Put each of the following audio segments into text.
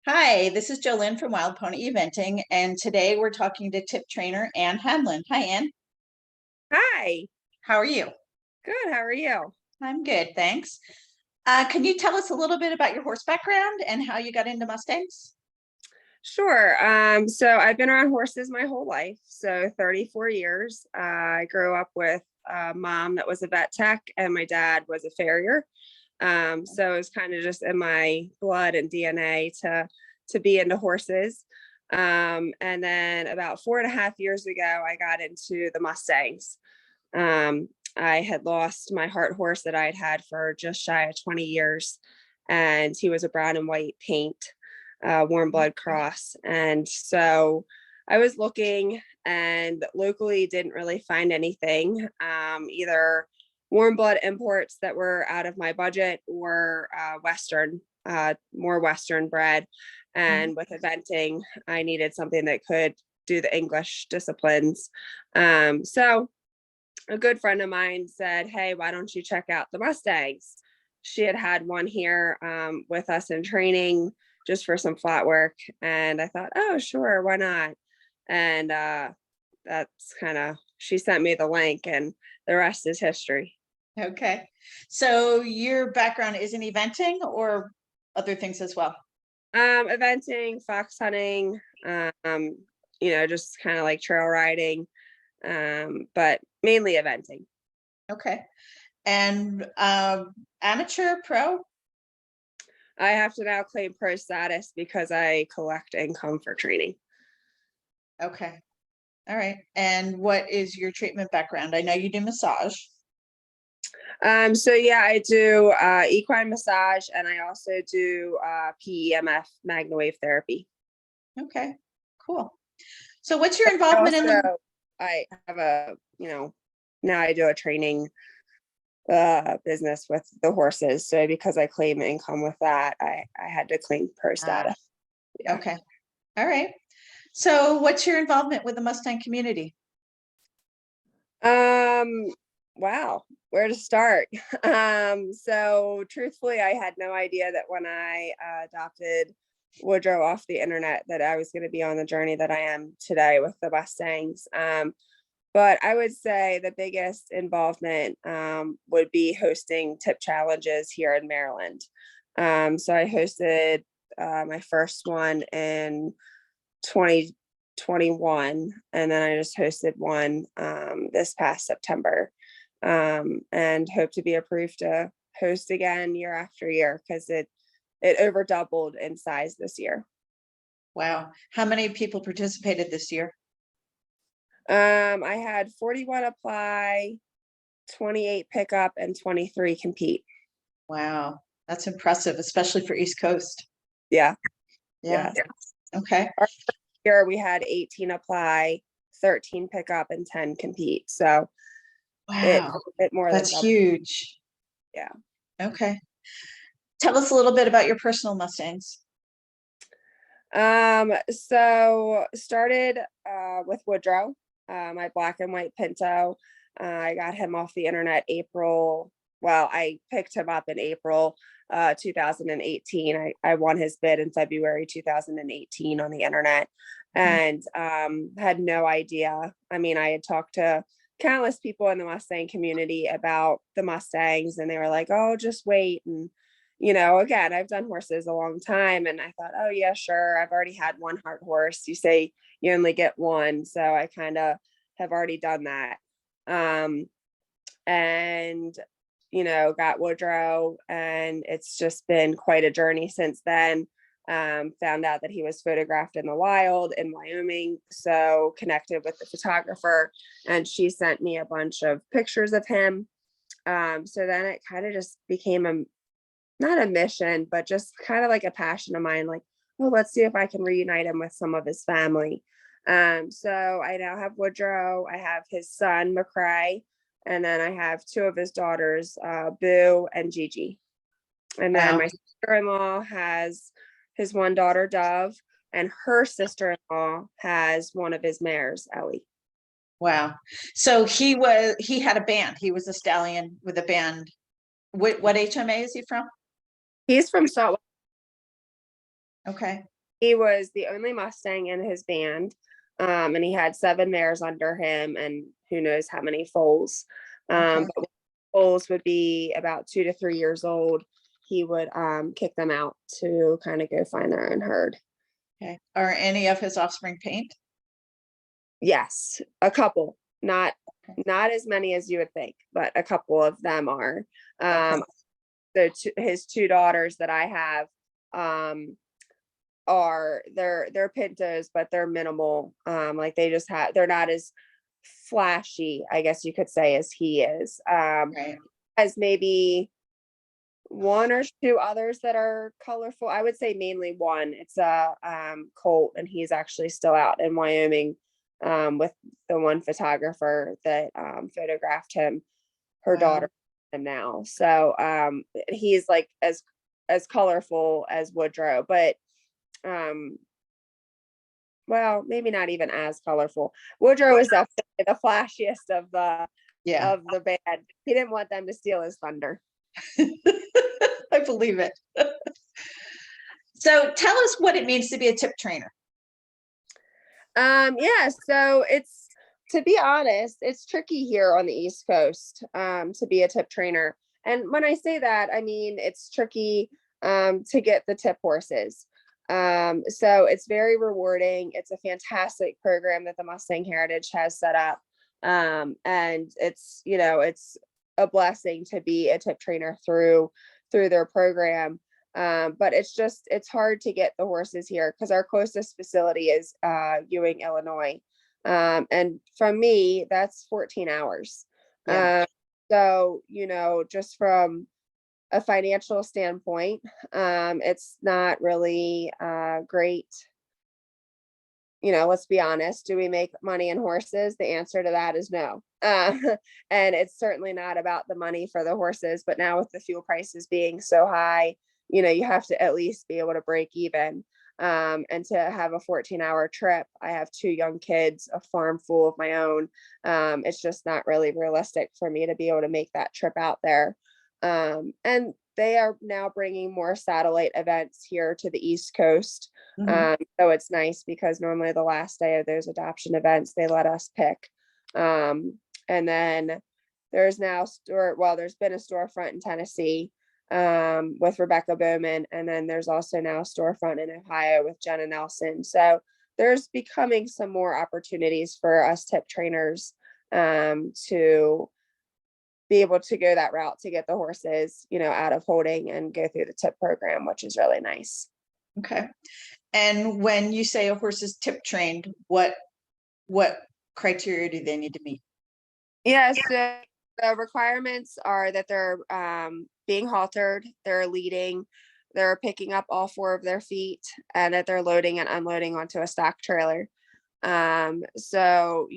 Hi, this is Jolynn from Wild Pony Eventing, and today we're talking to tip trainer Ann Hanlin. Hi, Ann. Hi, How are you? good. How are you? I'm good, thanks. Can you tell us a little bit about your horse background and how you got into Mustangs? Sure. So I've been around horses my whole life, so 34 years. I grew up with a mom that was a vet tech, and my dad was a farrier. So it was kind of just in my blood and DNA to be into horses. And then about 4.5 years ago, I got into the Mustangs. Um, I had lost my heart horse that I had had for just shy of 20 years, and he was a brown and white paint, warm blood cross. And so I was looking and locally didn't really find anything, either warm blood imports that were out of my budget or Western, more Western bred. And with eventing, I needed something that could do the English disciplines. So a good friend of mine said, "Hey, why don't you check out the Mustangs?" She had had one here with us in training just for some flat work. And I thought, oh, sure, why not? And that's kind of, she sent me the link, and the rest is history. Okay. So your background is in eventing or other things as well? Eventing, fox hunting, just kind of like trail riding, but mainly eventing. Okay. And amateur, pro? I have to now claim pro status because I collect income for training. Okay. All right. And what is your treatment background? I know you do massage. So yeah, I do equine massage, and I also do PEMF, magna wave therapy. Okay, cool. So what's your involvement in the I have now I do a training business with the horses. So because I claim income with that, I had to claim pro status. Yeah. Okay. All right. So what's your involvement with the Mustang community? Wow, where to start? So truthfully, I had no idea that when I adopted Woodrow off the internet that I was going to be on the journey that I am today with the Mustangs. But I would say the biggest involvement would be hosting tip challenges here in Maryland. So I hosted my first one in 2021, and then I just hosted one this past September, and hope to be approved to host again year after year because it over doubled in size this year. Wow. How many people participated this year? I had 41 apply, 28 pick up, and 23 compete. Wow. That's impressive, especially for East Coast. Yeah. Yeah. Okay. Our year we had 18 apply, 13 pick up, and 10 compete. So wow, it more that's than huge. Yeah. Okay. Tell us a little bit about your personal Mustangs. So started with Woodrow, my black and white Pinto. I got him off the internet I picked him up in April 2018. I won his bid in February 2018 on the internet, and had no idea. I mean, I had talked to countless people in the Mustang community about the Mustangs, and they were like, oh, just wait. And again, I've done horses a long time, and I thought, oh yeah, sure. I've already had one heart horse. You say you only get one. So I kind of have already done that. And, got Woodrow, and it's just been quite a journey since then. Found out that he was photographed in the wild in Wyoming. So connected with the photographer, and she sent me a bunch of pictures of him. So then it kind of just became not a mission, but just kind of like a passion of mine, like, well, let's see if I can reunite him with some of his family. So I now have Woodrow, I have his son, McCrae, and then I have two of his daughters, Boo and Gigi. And then my sister-in-law has his one daughter, Dove, and her sister-in-law has one of his mares, Ellie. Wow. So he had a band. He was a stallion with a band. What HMA is he from? He's from Salt. Okay. He was the only Mustang in his band. And he had 7 mares under him and who knows how many foals. Okay. But when foals would be about 2 to 3 years old, he would kick them out to kind of go find their own herd. Okay. Are any of his offspring paint? Yes, a couple, not Okay. not as many as you would think, but a couple of them are. Okay. His 2 daughters that I have are they're pintos, but they're minimal. Like they're not as flashy, I guess you could say, as he is. Right. As maybe 1 or 2 others that are colorful. I would say mainly one. It's a colt, and he's actually still out in Wyoming with the one photographer that photographed him, her Wow. daughter, and now. So he's like as colorful as Woodrow, but well, maybe not even as colorful. Woodrow is definitely the flashiest Yeah. of the band. He didn't want them to steal his thunder. I believe it. So tell us what it means to be a tip trainer. Yeah, so it's, to be honest, it's tricky here on the East Coast to be a tip trainer. And when I say that, I mean it's tricky to get the tip horses. So it's very rewarding. It's a fantastic program that the Mustang Heritage has set up. And it's, it's a blessing to be a tip trainer through their program. But it's hard to get the horses here because our closest facility is Ewing, Illinois. And from me, that's 14 hours. Yeah. So, just from a financial standpoint, it's not really great. Let's be honest. Do we make money in horses? The answer to that is no. And it's certainly not about the money for the horses, but now with the fuel prices being so high, you have to at least be able to break even. And to have a 14-hour trip, I have 2 young kids, a farm full of my own. It's just not really realistic for me to be able to make that trip out there. And they are now bringing more satellite events here to the East Coast. Mhm. So it's nice because normally the last day of those adoption events, they let us pick. And then there's now there's been a storefront in Tennessee with Rebecca Bowman. And then there's also now a storefront in Ohio with Jenna Nelson. So there's becoming some more opportunities for us tip trainers to be able to go that route to get the horses, out of holding and go through the tip program, which is really nice. Okay. And when you say a horse is tip trained, what criteria do they need to meet? Yeah, so the requirements are that they're being haltered, they're leading, they're picking up all 4 of their feet, and that they're loading and unloading onto a stock trailer. So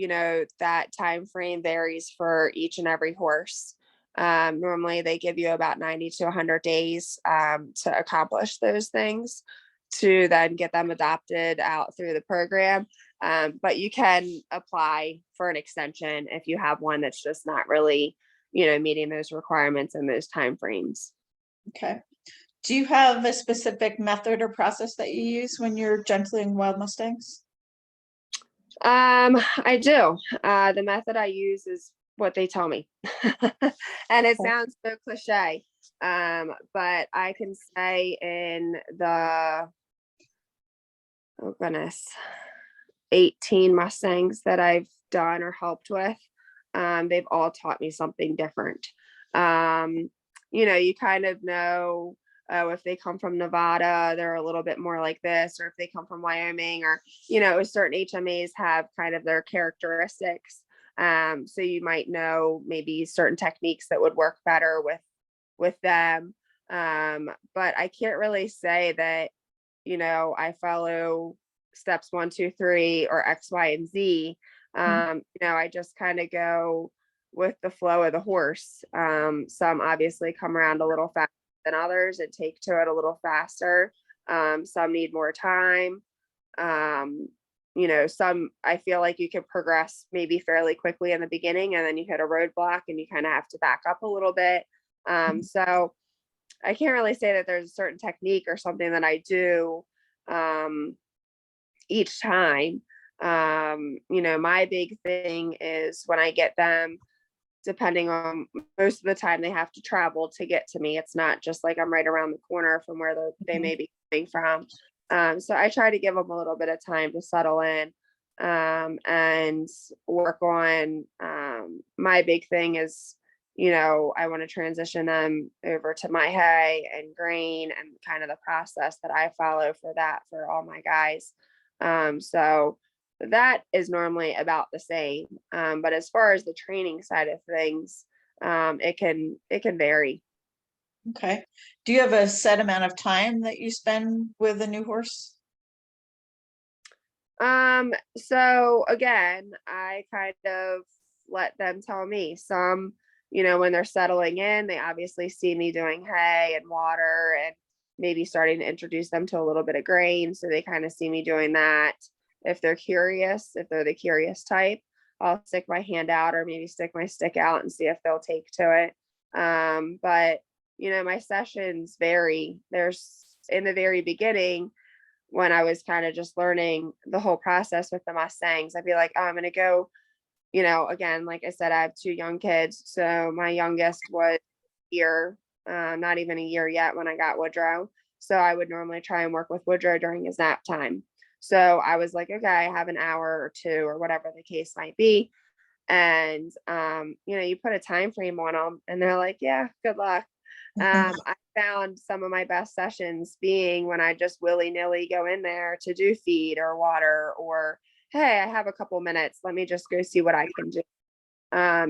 that time frame varies for each and every horse. Normally they give you about 90 to 100 days to accomplish those things, to then get them adopted out through the program. But you can apply for an extension if you have one that's just not really, meeting those requirements and those timeframes. Okay. Do you have a specific method or process that you use when you're gentling wild Mustangs? I do. The method I use is what they tell me. And it Okay. sounds so cliche. But I can say in the, oh goodness, 18 Mustangs that I've done or helped with, they've all taught me something different. You kind of know, if they come from Nevada, they're a little bit more like this, or if they come from Wyoming, or, certain HMAs have kind of their characteristics. So you might know maybe certain techniques that would work better with them. But I can't really say that, I follow steps 1, 2, 3, or X, Y, and Z. I just kind of go with the flow of the horse. Some obviously come around a little faster than others and take to it a little faster. Some need more time. Some, I feel like you can progress maybe fairly quickly in the beginning, and then you hit a roadblock and you kind of have to back up a little bit. So I can't really say that there's a certain technique or something that I do each time. My big thing is when I get them, depending on, most of the time they have to travel to get to me. It's not just like I'm right around the corner from where they may be coming from. So I try to give them a little bit of time to settle in, and work on, my big thing is, I want to transition them over to my hay and grain and kind of the process that I follow for that for all my guys. So that is normally about the same. But as far as the training side of things, it can vary. Okay. Do you have a set amount of time that you spend with a new horse? So again, I kind of let them tell me. Some, when they're settling in, they obviously see me doing hay and water and maybe starting to introduce them to a little bit of grain. So they kind of see me doing that. If they're curious, if they're the curious type, I'll stick my hand out or maybe stick my stick out and see if they'll take to it. But my sessions vary. There's, in the very beginning, when I was kind of just learning the whole process with the Mustangs, I'd be like, oh, I'm going to go, again, like I said, I have 2 young kids. So my youngest was here, not even a year yet when I got Woodrow. So I would normally try and work with Woodrow during his nap time. So I was like, okay, I have an hour or 2 or whatever the case might be. And, you put a time frame on them and they're like, yeah, good luck. I found some of my best sessions being when I just willy-nilly go in there to do feed or water, or, hey, I have a couple minutes. Let me just go see what I can do.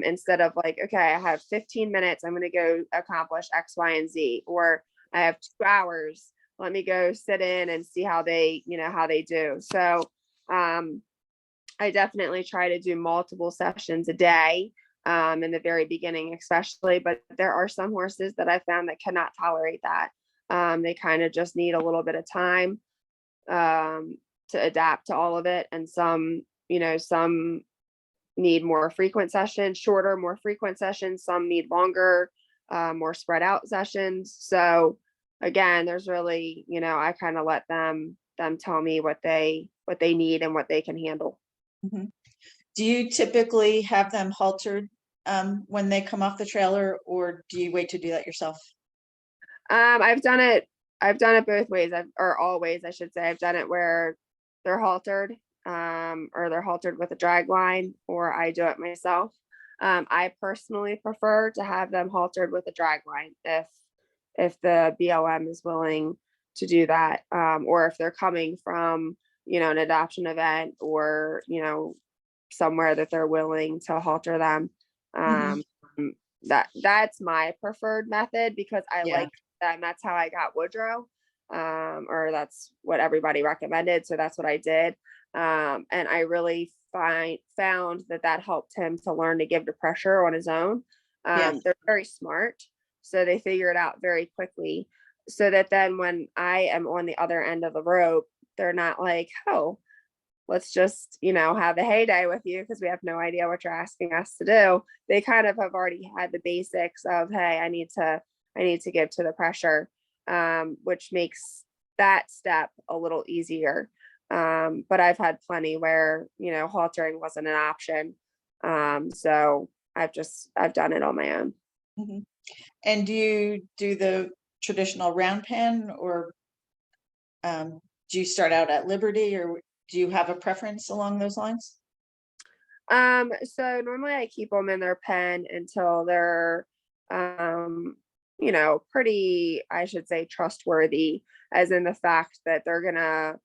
Instead of like, okay, I have 15 minutes. I'm going to go accomplish X, Y, and Z, or I have 2 hours. Let me go sit in and see how they do. So, I definitely try to do multiple sessions a day, in the very beginning, especially, but there are some horses that I found that cannot tolerate that. They kind of just need a little bit of time, to adapt to all of it. And some need more frequent sessions, shorter, more frequent sessions. Some need longer, more spread out sessions. So again, there's really, I kind of let them tell me what they need and what they can handle. Mhm. Do you typically have them haltered when they come off the trailer, or do you wait to do that yourself? I've done it both ways. Or all ways, I should say. I've done it where they're haltered, or they're haltered with a drag line, or I do it myself. I personally prefer to have them haltered with a drag line if the BLM is willing to do that, or if they're coming from, an adoption event, or, somewhere that they're willing to halter them. Mhm. That's my preferred method because I Yeah. like that. And that's how I got Woodrow, or that's what everybody recommended. So that's what I did. And I really found that helped him to learn to give the pressure on his own. Yeah. They're very smart, so they figure it out very quickly. So that then when I am on the other end of the rope, they're not like, oh, let's just, have a heyday with you because we have no idea what you're asking us to do. They kind of have already had the basics of, hey, I need to give to the pressure, which makes that step a little easier. But I've had plenty where, haltering wasn't an option. So I've done it on my own. Mhm. And do you do the traditional round pen, or do you start out at Liberty, or do you have a preference along those lines? So normally I keep them in their pen until they're, pretty, I should say, trustworthy, as in the fact that they're gonna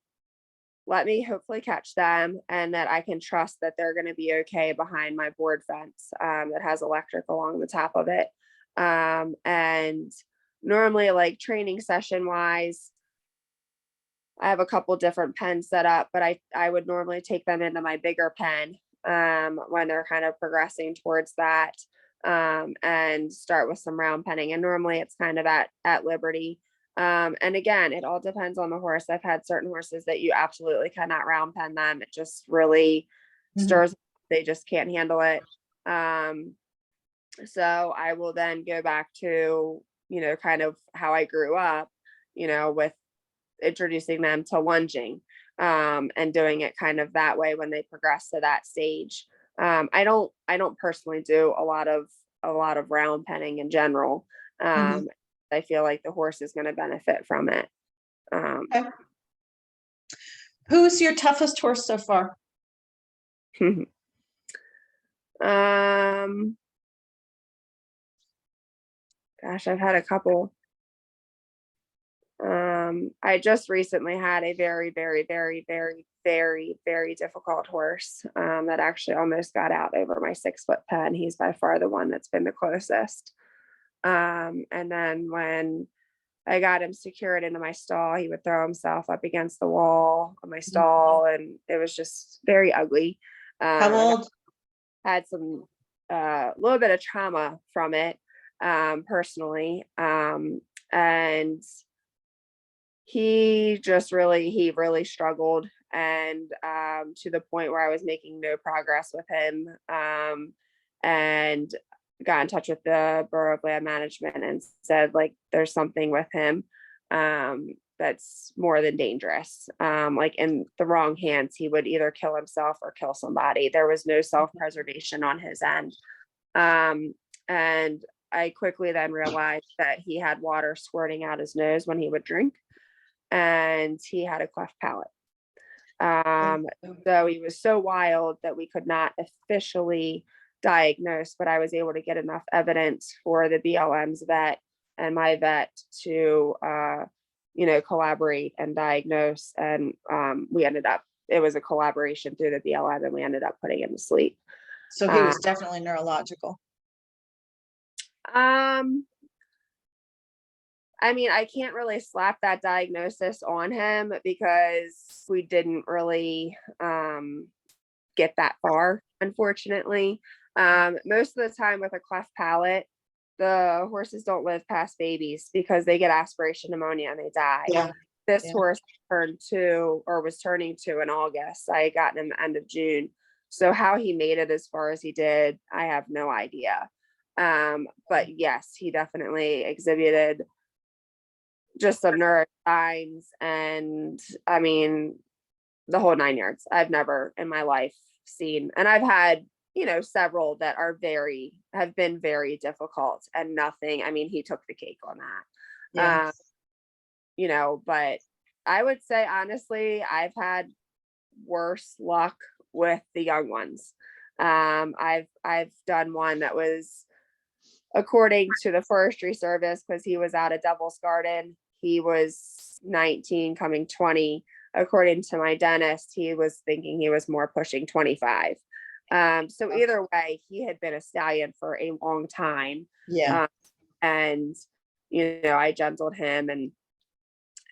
let me hopefully catch them and that I can trust that they're gonna be okay behind my board fence, that has electric along the top of it. And normally, like training session wise, I have a couple different pens set up, but I would normally take them into my bigger pen, when they're kind of progressing towards that, and start with some round penning. And normally it's kind of at Liberty. And again, it all depends on the horse. I've had certain horses that you absolutely cannot round pen them. It just really Mhm. stirs. They just can't handle it. So I will then go back to, kind of how I grew up, with introducing them to lunging, and doing it kind of that way when they progress to that stage. I don't personally do a lot of round penning in general. Mhm. I feel like the horse is going to benefit from it. Okay. Who's your toughest horse so far? Um, Gosh, I've had a couple. I just recently had a very, very, very, very, very, very difficult horse, that actually almost got out over my 6-foot pen. He's by far the one that's been the closest. And then when I got him secured into my stall, he would throw himself up against the wall of my stall, and it was just very ugly. How I old? had some little bit of trauma from it, personally, and he really struggled, and to the point where I was making no progress with him, and got in touch with the Bureau of Land Management and said, like, there's something with him, that's more than dangerous. Like, in the wrong hands, he would either kill himself or kill somebody. There was no self-preservation on his end. And I quickly then realized that he had water squirting out his nose when he would drink, and he had a cleft palate. So he was so wild that we could not officially diagnose, but I was able to get enough evidence for the BLM's vet and my vet to, collaborate and diagnose. And it was a collaboration through the BLM, and we ended up putting him to sleep. So he was definitely neurological. I mean, I can't really slap that diagnosis on him because we didn't really get that far, unfortunately. Most of the time with a cleft palate, the horses don't live past babies because they get aspiration pneumonia and they die. Yeah. This Yeah. horse was turning 2 in August. I got him the end of June. So how he made it as far as he did, I have no idea. But yes, he definitely exhibited just some neuro signs, and I mean, the whole 9 yards. I've never in my life seen, and I've had, several that have been very difficult, and nothing. I mean, he took the cake on that. Yeah. But I would say honestly, I've had worse luck with the young ones. I've done one that was, according to the Forestry Service, because he was out of Devil's Garden, he was 19 coming 20. According to my dentist, he was thinking he was more pushing 25. So either way, he had been a stallion for a long time. Yeah. And I gentled him,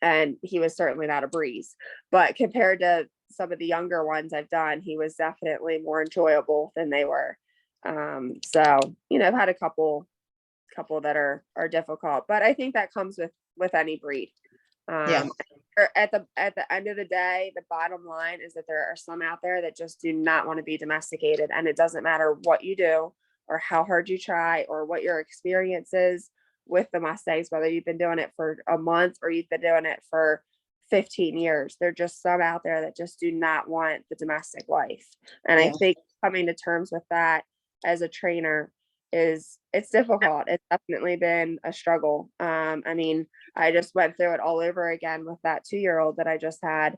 and he was certainly not a breeze. But compared to some of the younger ones I've done, he was definitely more enjoyable than they were. So I've had a couple that are difficult, but I think that comes with any breed. Yeah. At the end of the day, the bottom line is that there are some out there that just do not want to be domesticated, and it doesn't matter what you do or how hard you try or what your experience is with the Mustangs, whether you've been doing it for a month or you've been doing it for 15 years. There are just some out there that just do not want the domestic life, and I think coming to terms with that as a trainer it's difficult. It's definitely been a struggle. I mean, I just went through it all over again with that 2-year-old that I just had.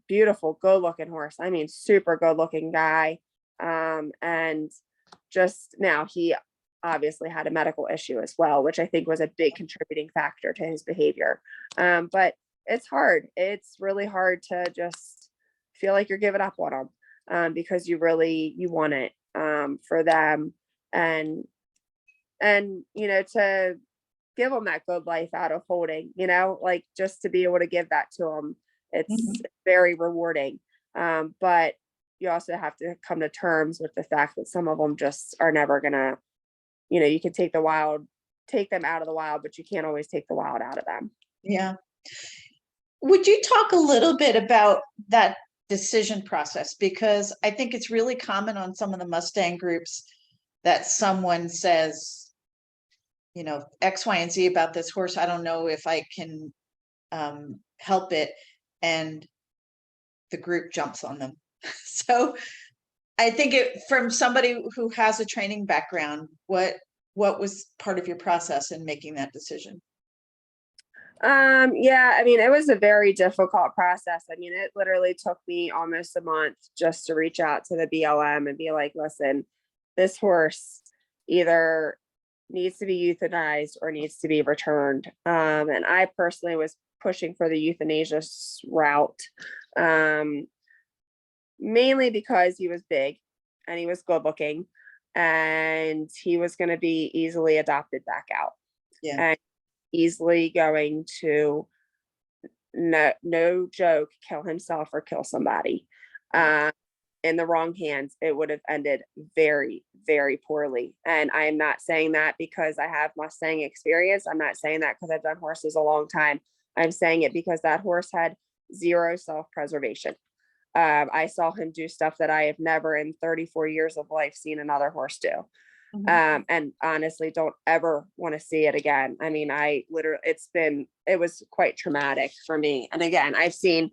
Beautiful, good looking horse. I mean, super good looking guy. And just now he obviously had a medical issue as well, which I think was a big contributing factor to his behavior. But it's hard. It's really hard to just feel like you're giving up on them, because you want it, for them. And to give them that good life out of holding, like, just to be able to give that to them, it's very rewarding. But you also have to come to terms with the fact that some of them just are never gonna, you can take them out of the wild, but you can't always take the wild out of them. Yeah. Would you talk a little bit about that decision process? Because I think it's really common on some of the Mustang groups that someone says, X, Y, and Z about this horse. I don't know if I can help it, and the group jumps on them. So I think from somebody who has a training background, what was part of your process in making that decision? Yeah, I mean, it was a very difficult process. I mean, it literally took me almost a month just to reach out to the BLM and be like, listen, this horse either needs to be euthanized or needs to be returned. And I personally was pushing for the euthanasia route, mainly because he was big and he was good looking and he was going to be easily adopted back out. Yeah. And easily going to, no joke, kill himself or kill somebody. In the wrong hands, it would have ended very, very poorly. And I am not saying that because I have Mustang experience. I'm not saying that because I've done horses a long time. I'm saying it because that horse had zero self-preservation. I saw him do stuff that I have never in 34 years of life seen another horse do. And honestly, don't ever want to see it again. I mean, it was quite traumatic for me. And again, I've seen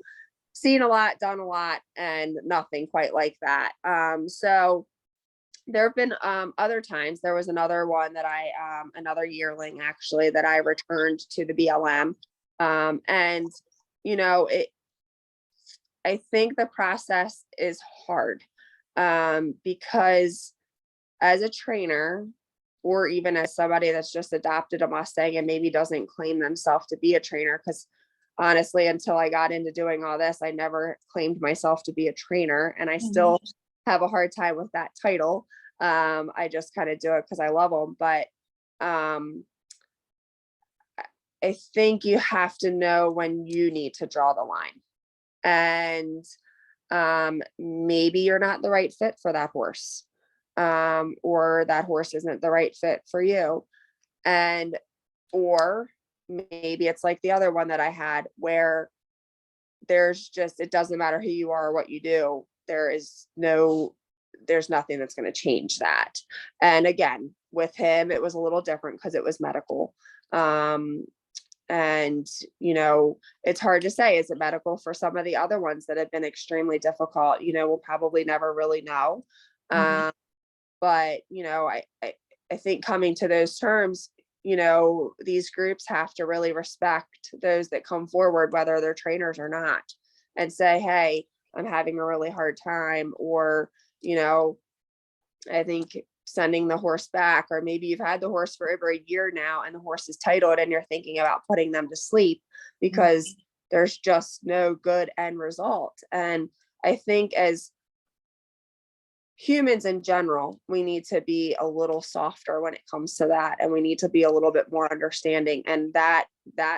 a lot, done a lot, and nothing quite like that. So there have been other times. There was another one that another yearling actually that I returned to the BLM. And I think the process is hard because as a trainer, or even as somebody that's just adopted a Mustang and maybe doesn't claim themselves to be a trainer, because honestly, until I got into doing all this, I never claimed myself to be a trainer, and I still have a hard time with that title. I just kind of do it because I love them, but I think you have to know when you need to draw the line, and maybe you're not the right fit for that horse. Or that horse isn't the right fit for you. Or maybe it's like the other one that I had where it doesn't matter who you are or what you do. There's nothing that's going to change that. And again, with him, it was a little different because it was medical. And it's hard to say, is it medical? For some of the other ones that have been extremely difficult, we'll probably never really know. But, I think coming to those terms, these groups have to really respect those that come forward, whether they're trainers or not, and say, hey, I'm having a really hard time. Or, I think sending the horse back, or maybe you've had the horse for over a year now and the horse is titled and you're thinking about putting them to sleep because there's just no good end result. And I think as humans in general, we need to be a little softer when it comes to that, and we need to be a little bit more understanding. And that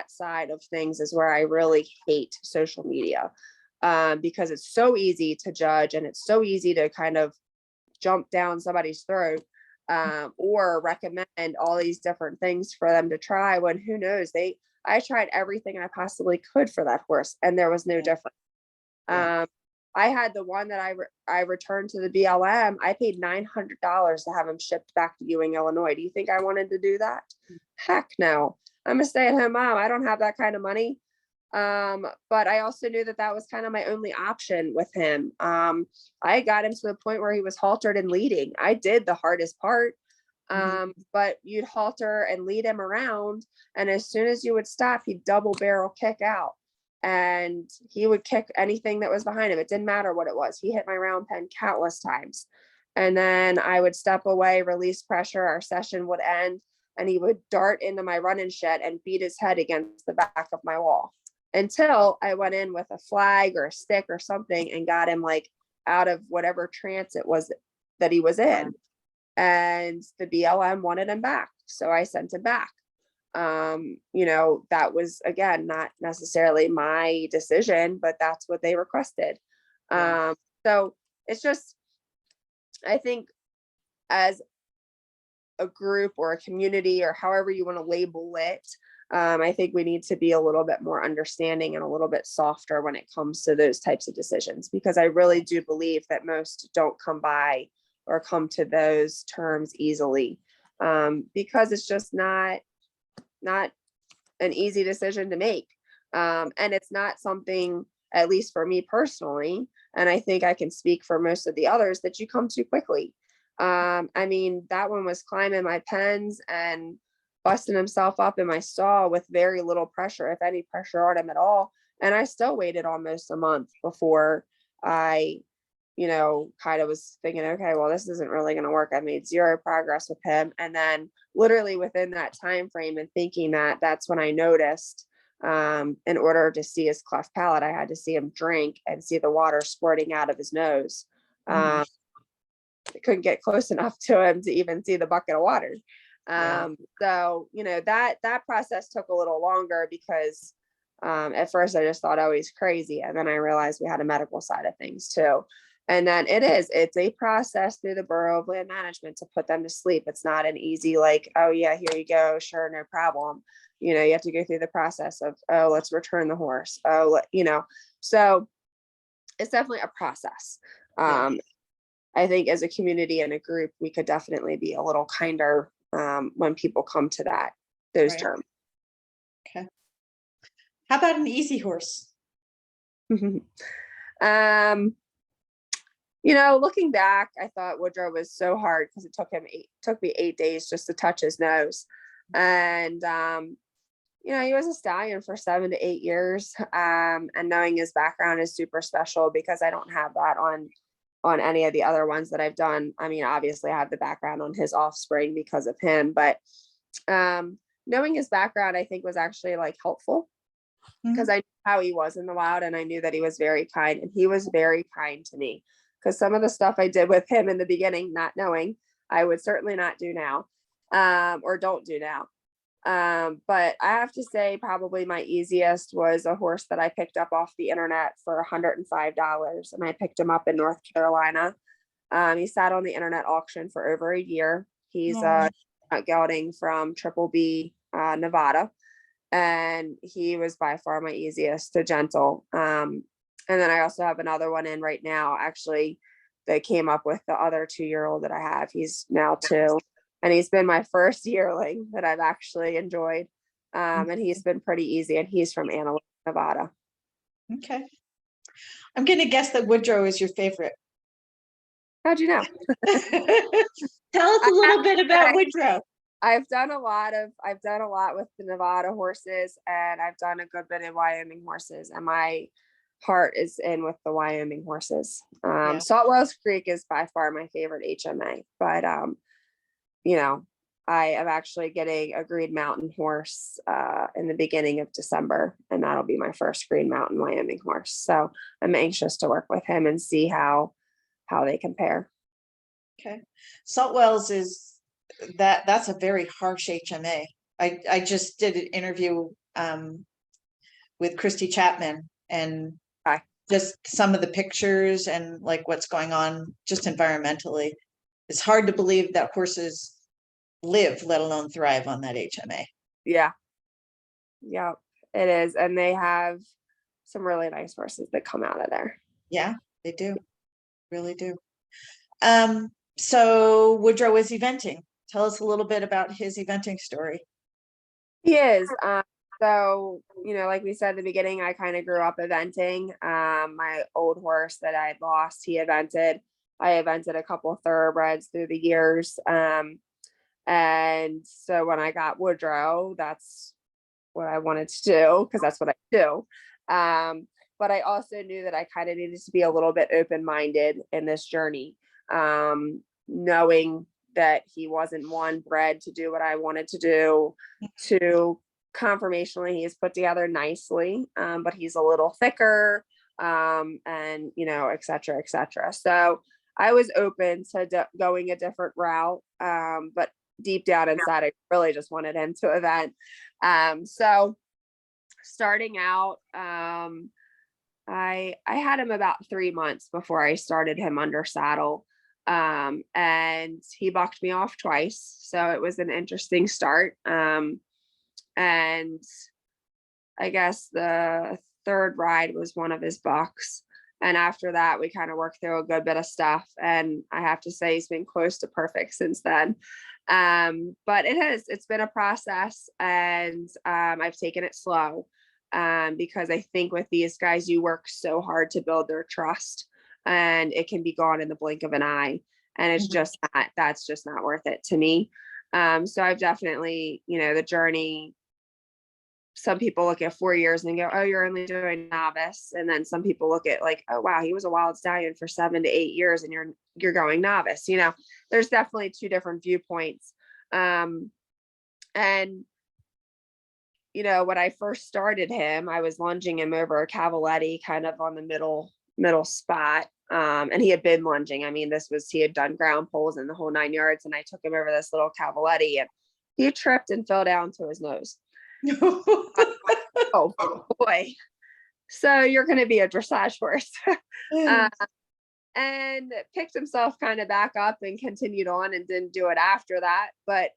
side of things is where I really hate social media, because it's so easy to judge and it's so easy to kind of jump down somebody's throat, or recommend all these different things for them to try, when who knows, I tried everything I possibly could for that horse and there was no difference. I had the one that I returned to the BLM. I paid $900 to have him shipped back to Ewing, Illinois. Do you think I wanted to do that? Heck no. I'm a stay-at-home mom. I don't have that kind of money. But I also knew that was kind of my only option with him. I got him to the point where he was haltered and leading. I did the hardest part. But you'd halter and lead him around, and as soon as you would stop, he'd double barrel kick out. And he would kick anything that was behind him. It didn't matter what it was. He hit my round pen countless times. And then I would step away, release pressure. Our session would end, and he would dart into my running shed and beat his head against the back of my wall until I went in with a flag or a stick or something and got him like out of whatever trance it was that he was in. And the BLM wanted him back. So I sent him back. That was, again, not necessarily my decision, but that's what they requested. So it's just, I think as a group or a community, or however you want to label it, I think we need to be a little bit more understanding and a little bit softer when it comes to those types of decisions, because I really do believe that most don't come by or come to those terms easily, because it's just not an easy decision to make. And it's not something, at least for me personally, and I think I can speak for most of the others, that you come too quickly. I mean, that one was climbing my pens and busting himself up in my stall with very little pressure, if any pressure on him at all. And I still waited almost a month before I, kind of was thinking, okay, well, this isn't really going to work. I made zero progress with him. And then literally within that time frame and thinking that, that's when I noticed, in order to see his cleft palate, I had to see him drink and see the water squirting out of his nose. I couldn't get close enough to him to even see the bucket of water. So, that process took a little longer because at first I just thought, oh, he's crazy. And then I realized we had a medical side of things too. And then it's a process through the Bureau of Land Management to put them to sleep. It's not an easy, like, oh yeah, here you go. Sure. No problem. You have to go through the process of, oh, let's return the horse. So it's definitely a process. I think as a community and a group, we could definitely be a little kinder when people come to those terms. Okay. How about an easy horse? Looking back, I thought Woodrow was so hard because it took me 8 days just to touch his nose. And, he was a stallion for 7 to 8 years. And knowing his background is super special because I don't have that on any of the other ones that I've done. I mean, obviously I have the background on his offspring because of him, but knowing his background, I think was actually like helpful because I knew how he was in the wild and I knew that he was very kind, and he was very kind to me because some of the stuff I did with him in the beginning, not knowing, I would certainly not do now, or don't do now. But I have to say probably my easiest was a horse that I picked up off the internet for $105, and I picked him up in North Carolina. He sat on the internet auction for over a year. He's gelding from Triple B, Nevada, and he was by far my easiest to gentle. And then I also have another one in right now, actually, that came up with the other 2-year-old that I have. He's now 2. And he's been my first yearling that I've actually enjoyed. And he's been pretty easy. And he's from Hanlin, Nevada. Okay. I'm going to guess that Woodrow is your favorite. How'd you know? Tell us a little bit about Woodrow. I've done a lot with the Nevada horses, and I've done a good bit of Wyoming horses, and my heart is in with the Wyoming horses. Salt Wells Creek is by far my favorite HMA, but I am actually getting a Green Mountain horse in the beginning of December, and that'll be my first Green Mountain Wyoming horse. So I'm anxious to work with him and see how they compare. Okay. Salt Wells that's a very harsh HMA. I just did an interview with Christy Chapman, and just some of the pictures and like what's going on just environmentally. It's hard to believe that horses live, let alone thrive on that HMA. Yeah, it is. And they have some really nice horses that come out of there. Yeah, they do. Really do. So Woodrow is eventing. Tell us a little bit about his eventing story. He is. So, like we said at the beginning, I kind of grew up eventing. My old horse that I had lost, he evented. I evented a couple of thoroughbreds through the years. And so when I got Woodrow, that's what I wanted to do because that's what I do. But I also knew that I kind of needed to be a little bit open-minded in this journey, knowing that he wasn't one bred to do what I wanted to do. To conformationally, he is put together nicely, but he's a little thicker, and et cetera, et cetera. So I was open to going a different route, but deep down inside, I really just wanted him to event. So starting out, I had him about 3 months before I started him under saddle. And he bucked me off twice. So it was an interesting start. And I guess the third ride was one of his bucks. And after that, we kind of worked through a good bit of stuff. And I have to say he's been close to perfect since then. But it's been a process, and I've taken it slow. because I think with these guys, you work so hard to build their trust, and it can be gone in the blink of an eye. And it's just not, that's just not worth it to me. So I've definitely, the journey, some people look at 4 years and go, oh, you're only doing novice. And then some people look at like, oh, wow, he was a wild stallion for 7 to 8 years and you're going novice. There's definitely two different viewpoints. And when I first started him, I was lunging him over a cavaletti kind of on the middle spot. And he had been lunging. I mean, he had done ground poles and the whole 9 yards. And I took him over this little cavaletti and he tripped and fell down to his nose. Oh boy. So you're going to be a dressage horse. And picked himself kind of back up and continued on and didn't do it after that. But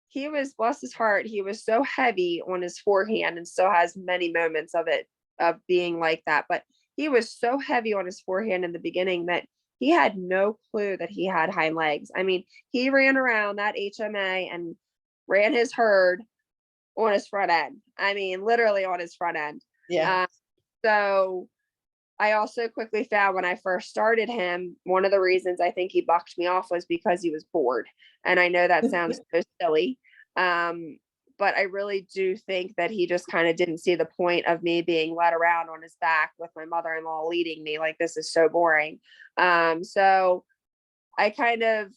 he was, bless his heart, he was so heavy on his forehand and still has many moments of it, of being like that. But he was so heavy on his forehand in the beginning that he had no clue that he had hind legs. I mean, he ran around that HMA and ran his herd on his front end. I mean, literally on his front end. Yeah. So I also quickly found when I first started him, one of the reasons I think he bucked me off was because he was bored. And I know that sounds so silly. But I really do think that he just kind of didn't see the point of me being led around on his back with my mother-in-law leading me. Like, this is so boring. So I kind of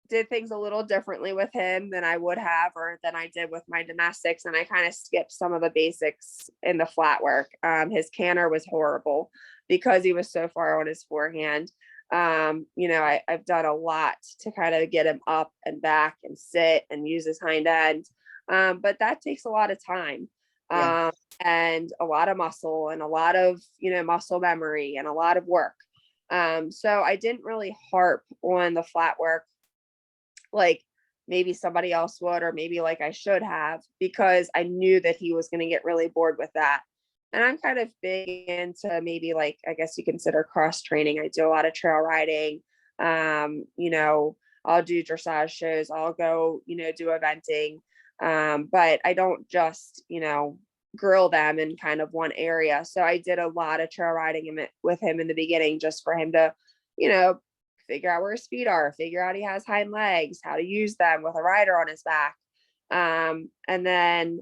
did things a little differently with him than I would have, or than I did with my domestics. And I kind of skipped some of the basics in the flat work. His canter was horrible because he was so far on his forehand. I've done a lot to kind of get him up and back and sit and use his hind end. But that takes a lot of time, and a lot of muscle and a lot of, muscle memory and a lot of work. So I didn't really harp on the flat work like maybe somebody else would, or maybe like I should have, because I knew that he was going to get really bored with that. And I'm kind of big into maybe, like, I guess you consider cross training. I do a lot of trail riding. I'll do dressage shows. I'll go, do eventing. But I don't just, grill them in kind of one area. So I did a lot of trail riding with him in the beginning, just for him to, figure out where his feet are, figure out he has hind legs, how to use them with a rider on his back. And then,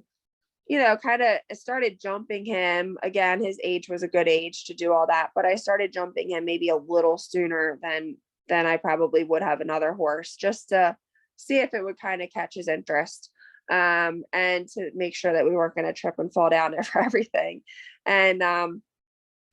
kind of started jumping him. Again, his age was a good age to do all that, but I started jumping him maybe a little sooner than I probably would have another horse, just to see if it would kind of catch his interest. And to make sure that we weren't going to trip and fall down over everything. And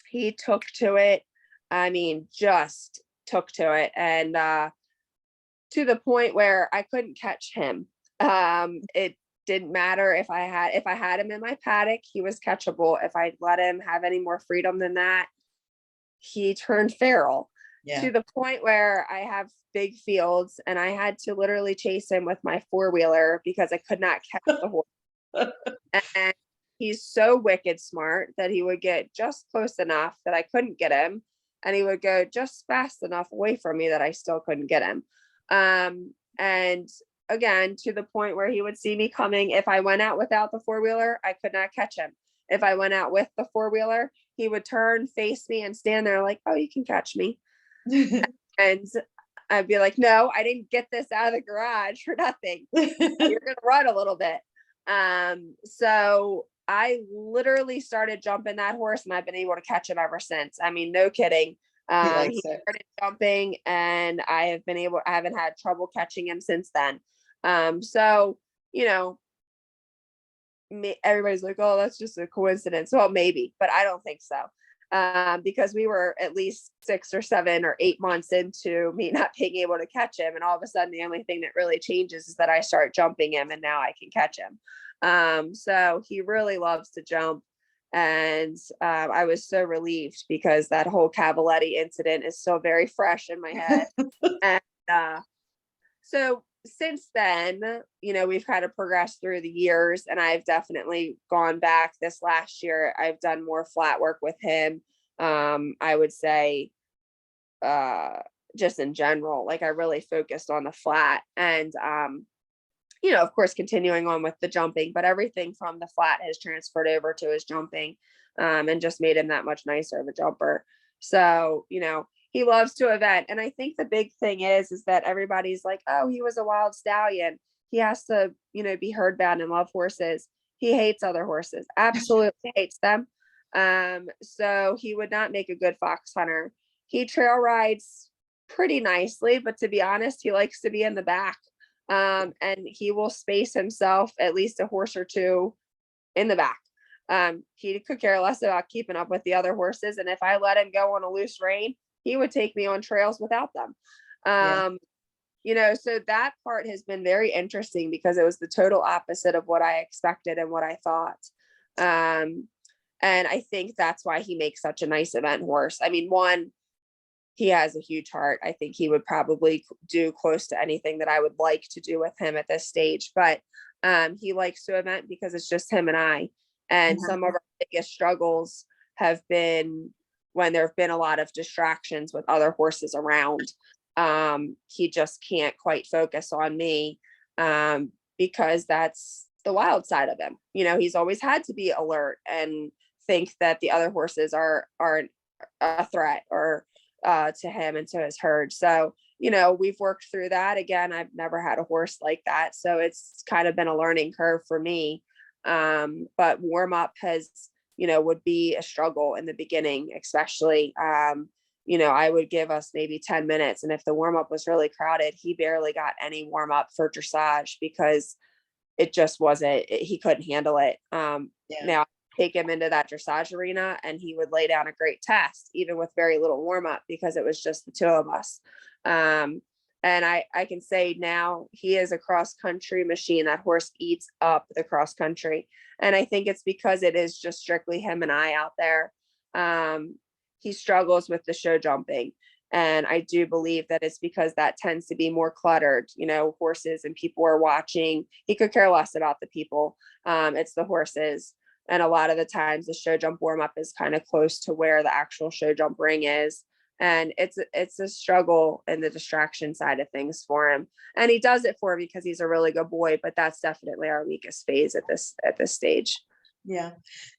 he took to it. I mean, just took to it. And to the point where I couldn't catch him. It didn't matter if I had him in my paddock, he was catchable. If I let him have any more freedom than that, he turned feral. Yeah. To the point where I have big fields and I had to literally chase him with my 4-wheeler because I could not catch the horse. And he's so wicked smart that he would get just close enough that I couldn't get him, and he would go just fast enough away from me that I still couldn't get him. And again, to the point where he would see me coming. If I went out without the 4-wheeler, I could not catch him. If I went out with the 4-wheeler, he would turn, face me, and stand there like, oh, you can catch me. And I'd be like, no, I didn't get this out of the garage for nothing. You're going to run a little bit. So I literally started jumping that horse, and I've been able to catch him ever since. I mean, no kidding. He started jumping, and I haven't had trouble catching him since then. So, everybody's like, oh, that's just a coincidence. Well, maybe, but I don't think so. Because we were at least 6 or 7 or 8 months into me not being able to catch him. And all of a sudden, the only thing that really changes is that I start jumping him, and now I can catch him. So he really loves to jump. And I was so relieved, because that whole cavaletti incident is still very fresh in my head. And so since then, we've kind of progressed through the years, and I've definitely gone back. This last year, I've done more flat work with him. I would say, just in general, like I really focused on the flat, and of course, continuing on with the jumping, but everything from the flat has transferred over to his jumping, and just made him that much nicer of a jumper. So, he loves to event. And I think the big thing is that everybody's like, oh, he was a wild stallion. He has to, be herd bound and love horses. He hates other horses, absolutely hates them. So he would not make a good fox hunter. He trail rides pretty nicely, but to be honest, he likes to be in the back. And he will space himself at least a horse or two in the back. He could care less about keeping up with the other horses. And if I let him go on a loose rein, he would take me on trails without them. So that part has been very interesting because it was the total opposite of what I expected and what I thought. And I think that's why he makes such a nice event horse. I mean, one, he has a huge heart. I think he would probably do close to anything that I would like to do with him at this stage, but he likes to event because it's just him and I. And some of our biggest struggles have been when there have been a lot of distractions with other horses around. He just can't quite focus on me because that's the wild side of him. He's always had to be alert and think that the other horses are a threat or to him and to his herd. So, we've worked through that. Again, I've never had a horse like that. So it's kind of been a learning curve for me. But warm up would be a struggle in the beginning, especially. I would give us maybe 10 minutes. And if the warm up was really crowded, he barely got any warm up for dressage because it just wasn't, he couldn't handle it. Now take him into that dressage arena and he would lay down a great test, even with very little warm up, because it was just the two of us. And I can say now he is a cross country machine. That horse eats up the cross country. And I think it's because it is just strictly him and I out there. He struggles with the show jumping. And I do believe that it's because that tends to be more cluttered, horses and people are watching. He could care less about the people. It's the horses. And a lot of the times the show jump warm up is kind of close to where the actual show jump ring is. And it's a struggle in the distraction side of things for him. And he does it for me because he's a really good boy, but that's definitely our weakest phase at this stage. Yeah,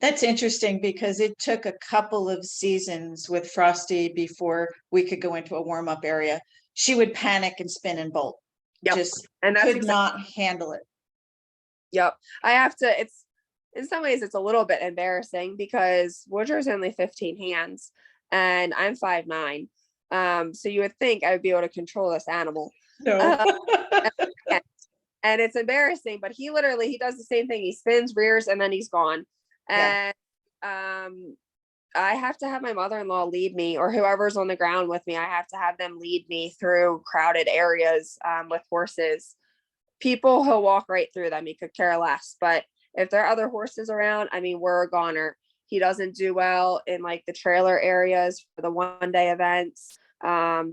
that's interesting because it took a couple of seasons with Frosty before we could go into a warm-up area. She would panic and spin and bolt. Yep. Just and that's could not handle it. Yep. I have to, it's in some ways it's a little bit embarrassing because Woodrow's only 15 hands and I'm 5'9". So you would think I would be able to control this animal. No. And it's embarrassing, but he does the same thing. He spins, rears, and then he's gone. And I have to have my mother-in-law lead me, or whoever's on the ground with me. I have to have them lead me through crowded areas with horses. People, he'll walk right through them. He could care less. But if there are other horses around, I mean, we're a goner. He doesn't do well in like the trailer areas for the 1-day events.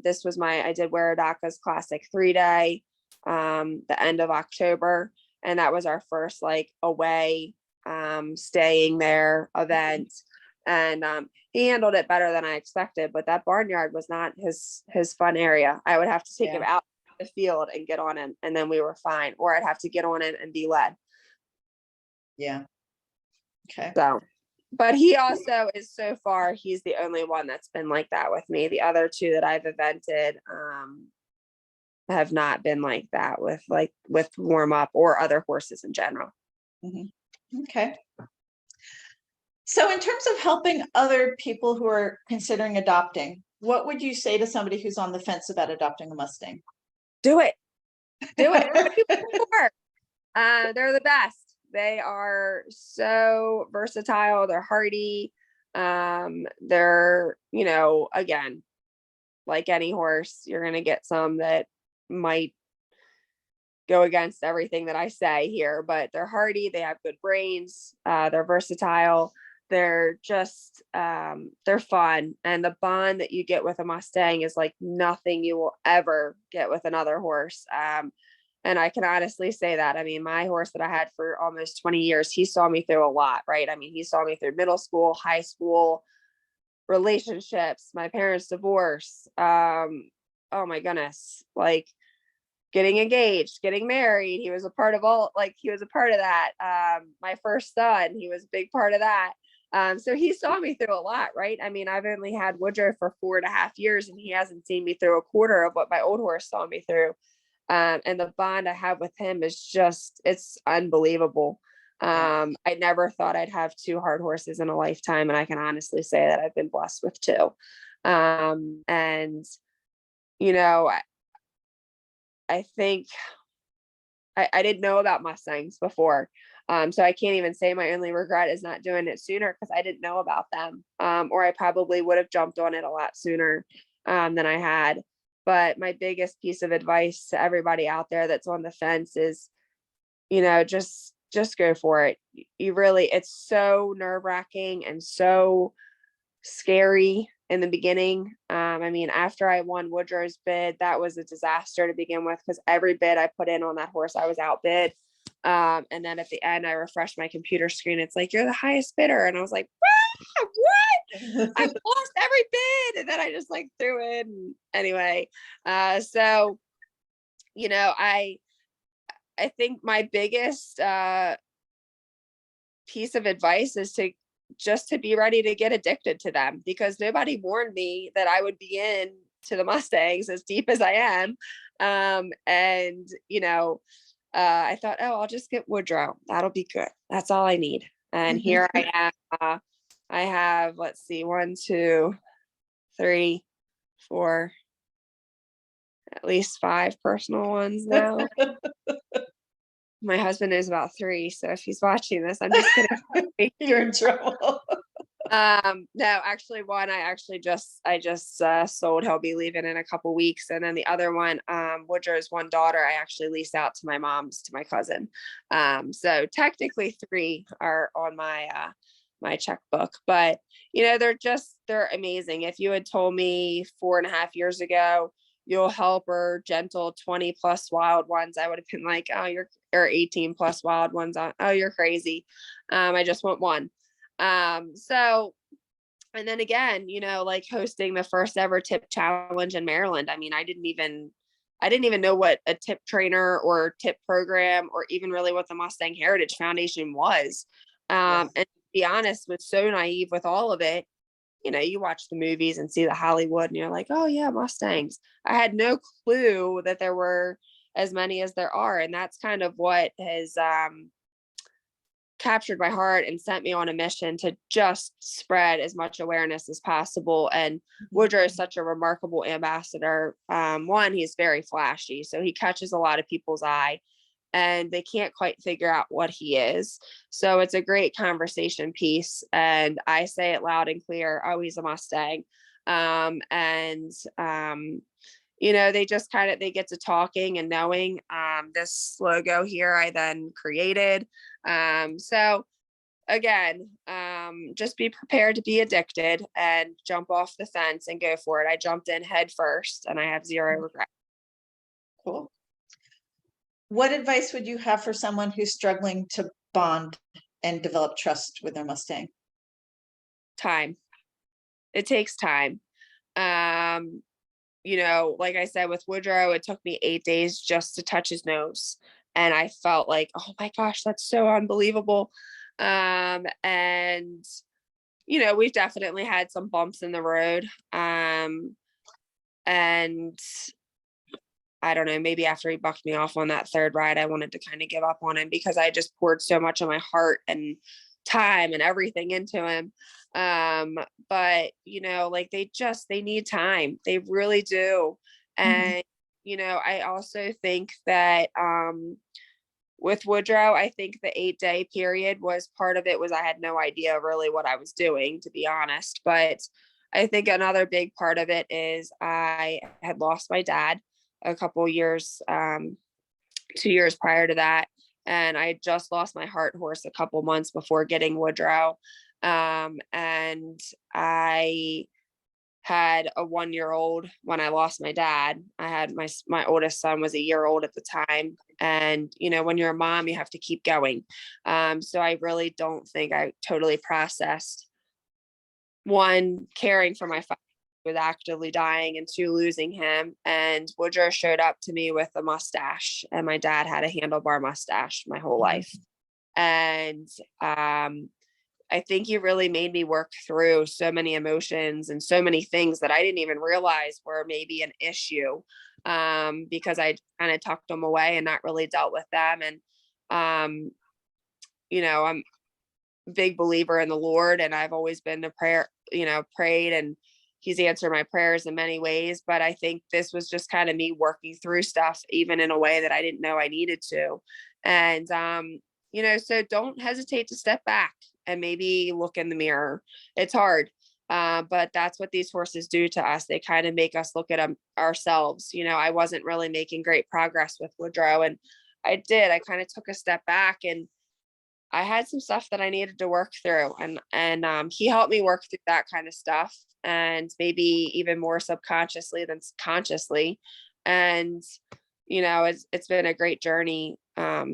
This was I did Waradaka's Classic 3-day. The end of October, and that was our first like away staying there event, and he handled it better than I expected, but that barnyard was not his fun area. I would have to take him out the field and get on him, and then we were fine, or I'd have to get on him and be led. Okay. So, but he also is, so far he's the only one that's been like that with me. The other two that I've evented have not been like that with warm up or other horses in general. Okay. So in terms of helping other people who are considering adopting, what would you say to somebody who's on the fence about adopting a Mustang? Do it. They're the best. They are so versatile. They're hardy. They're, again, like any horse, you're going to get some that might go against everything that I say here, but they're hardy. They have good brains. They're versatile. They're just, they're fun. And the bond that you get with a Mustang is like nothing you will ever get with another horse. And I can honestly say that. I mean, my horse that I had for almost 20 years, he saw me through a lot, right? I mean, he saw me through middle school, high school, relationships, my parents' divorce. Oh my goodness. Like, getting engaged, getting married. He was a part of he was a part of that. My first son, he was a big part of that. So he saw me through a lot, right? I mean, I've only had Woodrow for 4.5 years, and he hasn't seen me through a quarter of what my old horse saw me through. And the bond I have with him is just, it's unbelievable. I never thought I'd have 2 hard horses in a lifetime, and I can honestly say that I've been blessed with 2. And you know, I think I didn't know about Mustangs before. So I can't even say my only regret is not doing it sooner, because I didn't know about them. Or I probably would have jumped on it a lot sooner than I had. But my biggest piece of advice to everybody out there that's on the fence is, just go for it. You really, it's so nerve-wracking and so scary in the beginning. I mean, after I won Woodrow's bid, that was a disaster to begin with, because every bid I put in on that horse, I was outbid. And then at the end, I refreshed my computer screen. It's like, you're the highest bidder. And I was like, what? I've lost every bid. And then I just like threw in anyway. So, I think my biggest piece of advice is to be ready to get addicted to them, because nobody warned me that I would be in to the Mustangs as deep as I am. I thought, oh, I'll just get Woodrow. That'll be good. That's all I need. And here I am. I have, let's see, 1, 2, 3, 4, at least 5 personal ones now. My husband is about 3, so if he's watching this, I'm just kidding. You're in trouble. No, actually one I just sold. He'll be leaving in a couple weeks. And then the other one, Woodrow's one daughter, I actually leased out to my cousin. So technically 3 are on my checkbook, but they're amazing. If you had told me 4.5 years ago, you'll help or gentle 20 plus wild ones, I would have been like, oh, or 18 plus wild ones. Oh, you're crazy. I just want one. So, and then again, like hosting the first ever tip challenge in Maryland. I mean, I didn't even know what a tip trainer or tip program, or even really what the Mustang Heritage Foundation was. And to be honest, was so naive with all of it. You watch the movies and see the Hollywood and you're like, oh yeah, Mustangs. I had no clue that there were as many as there are. And that's kind of what has, captured my heart and sent me on a mission to just spread as much awareness as possible. And Woodrow is such a remarkable ambassador. One, he's very flashy, so he catches a lot of people's eye, and they can't quite figure out what he is. So it's a great conversation piece. And I say it loud and clear, oh, he's a Mustang. They just they get to talking and knowing. This logo here I then created. So again, just be prepared to be addicted and jump off the fence and go for it. I jumped in head first, and I have 0 regret. Cool. What advice would you have for someone who's struggling to bond and develop trust with their Mustang? Time. It takes time. Like I said, with Woodrow, it took me 8 days just to touch his nose. And I felt like, oh my gosh, that's so unbelievable. We've definitely had some bumps in the road. And I don't know, maybe after he bucked me off on that 3rd ride, I wanted to kind of give up on him, because I just poured so much of my heart and time and everything into him. But they need time. They really do. And, I also think that, with Woodrow, I think the 8-day period was part of it. Was I had no idea really what I was doing, to be honest. But I think another big part of it is I had lost my dad a couple years, 2 years prior to that. And I had just lost my heart horse a couple months before getting Woodrow. And I had a 1-year-old when I lost my dad. I had my oldest son was a year old at the time. And, when you're a mom, you have to keep going. So I really don't think I totally processed, one, caring for my father was actively dying and two, losing him. And Woodrow showed up to me with a mustache, and my dad had a handlebar mustache my whole life. And I think he really made me work through so many emotions and so many things that I didn't even realize were maybe an issue, because I kind of tucked them away and not really dealt with them. And I'm a big believer in the Lord, and I've always been to prayer, prayed, and he's answered my prayers in many ways. But I think this was just kind of me working through stuff, even in a way that I didn't know I needed to. And, so don't hesitate to step back and maybe look in the mirror. It's hard. But that's what these horses do to us. They kind of make us look at ourselves. I wasn't really making great progress with Woodrow, and I kind of took a step back, and I had some stuff that I needed to work through, and he helped me work through that kind of stuff, and maybe even more subconsciously than consciously. And, it's been a great journey